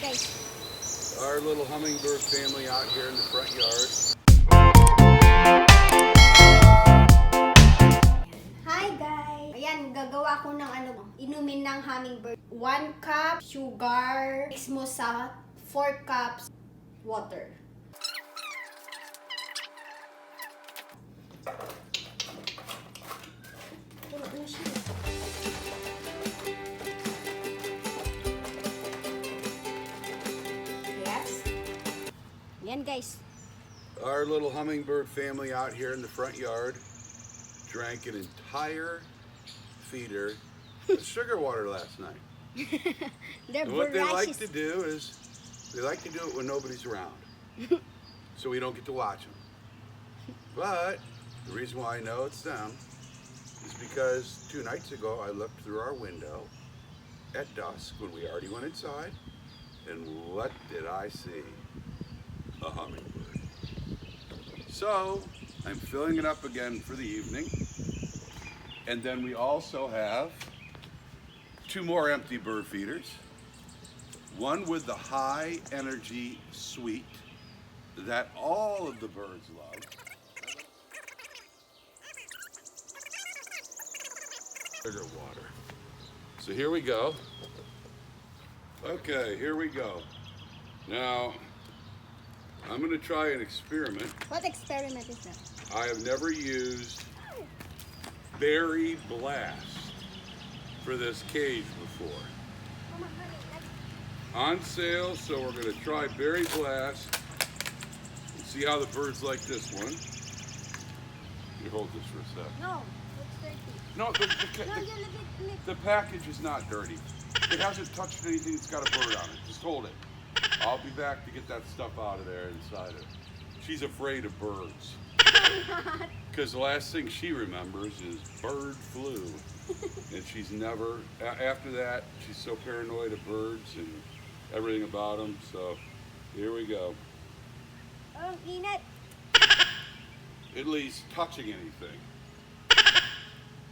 guys. Our little hummingbird family out here in the front yard. Hi guys! Ayan, gagawa ko ng inumin ng hummingbird. 1 cup sugar, mix mo sa 4 cups water. Puno na siya. Yes. Ayan guys. Our little hummingbird family out here in the front yard drank an entire feeder of sugar water last night. They're And what they like voracious. to do is, they like to do it when nobody's around. So we don't get to watch them. But the reason why I know it's them is because 2 nights ago I looked through our window at dusk when we already went inside, and what did I see? A hummingbird. So I'm filling it up again for the evening. And then we also have 2 more empty bird feeders. One with the high energy sweet that all of the birds love. Sugar water. So here we go. Okay, here we go. Now, I'm going to try an experiment. What experiment is that? I have never used Berry Blast for this cage before. On sale, so we're going to try Berry Blast and see how the birds like this one. You hold this for a sec. No, it's dirty. No, the package is not dirty. It hasn't touched anything that's got a bird on it. Just hold it. I'll be back to get that stuff out of there inside it. She's afraid of birds. Because the last thing she remembers is bird flu. And she's never, after that, she's so paranoid of birds and everything about them. So here we go. Oh, init. At least touching anything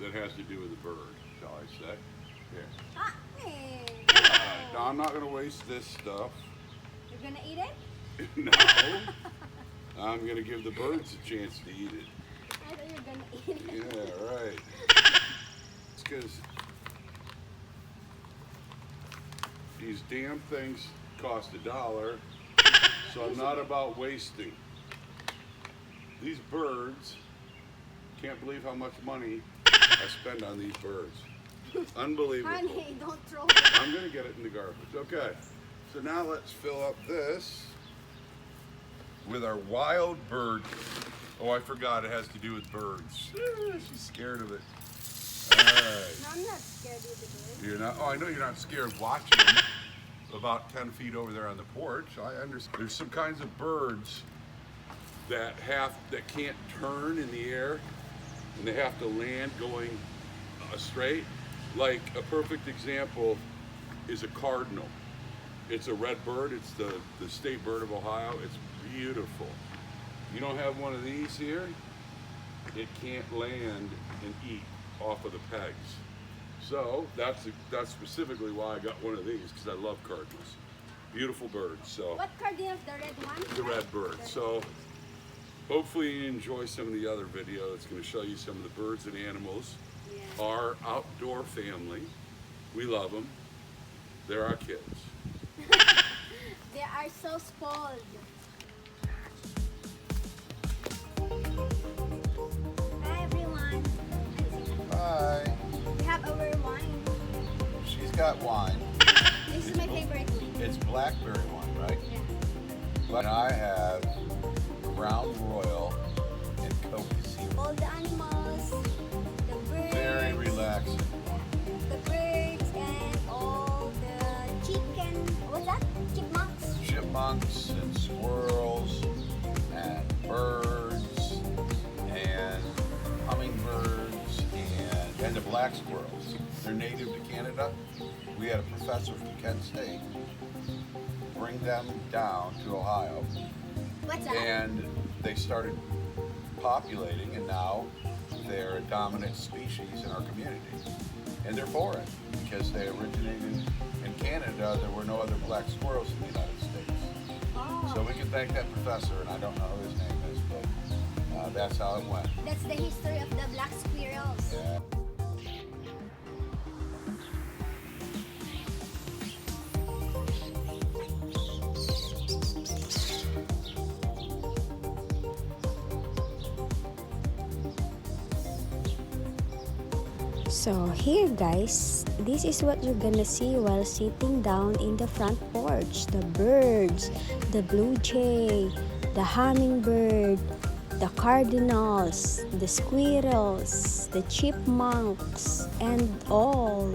that has to do with the bird, shall I say. Here. Ah, Now, I'm not going to waste this stuff. You're gonna eat it? No. I'm going to give the birds a chance to eat it. I thought you were gonna eat it. Yeah, right. It's because these damn things cost $1, so I'm not about wasting. These birds, can't believe how much money I spend on these birds. Unbelievable. Honey, don't throw it. I'm going to get it in the garbage. Okay, so now let's fill up this with our wild bird. Oh, I forgot it has to do with birds. She's scared of it. All right. No, I'm not scared of the bird. You're not? Oh, I know you're not scared watching them about 10 feet over there on the porch. I understand. There's some kinds of birds that can't turn in the air, and they have to land going straight. Like a perfect example is a cardinal. It's a red bird. It's the state bird of Ohio. It's beautiful. You don't have one of these here, it can't land and eat off of the pegs. So that's specifically why I got one of these, because I love cardinals. Beautiful birds. So What cardinal? The red one? the red bird. So hopefully you enjoy some of the other video. It's going to show you some of the birds and animals. Yeah. Our outdoor family. We love them. They're our kids. They are so spoiled. Hi everyone. Hi. We have our wine. She's got wine. This is my favorite wine. It's blackberry wine, right? Yeah. But I have Crown Royal and Coke Zero. All the animals, the birds, Very relaxing. the birds, and all the chicken. What's that? Chipmunks. Chipmunks and squirrels and birds and hummingbirds and the black squirrels. They're native to Canada. We had a professor from Kent State bring them down to Ohio, What's that? and they started populating, and now they're a dominant species in our community. And they're foreign because they originated in Canada, there were no other black squirrels in the United States. Oh, So we can thank that professor, and I don't know who his name is, but that's how it went. that's the history of the black squirrels. Yeah. So here guys, this is what you're gonna see while sitting down in the front porch. The birds, the blue jay, the hummingbird, the cardinals, the squirrels, the chipmunks, and all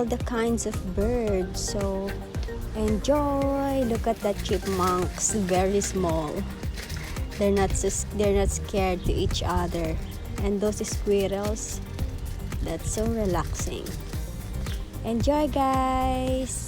the kinds of birds. So enjoy. Look at the chipmunks, very small. They're not scared to each other. And those squirrels, that's so relaxing. Enjoy guys.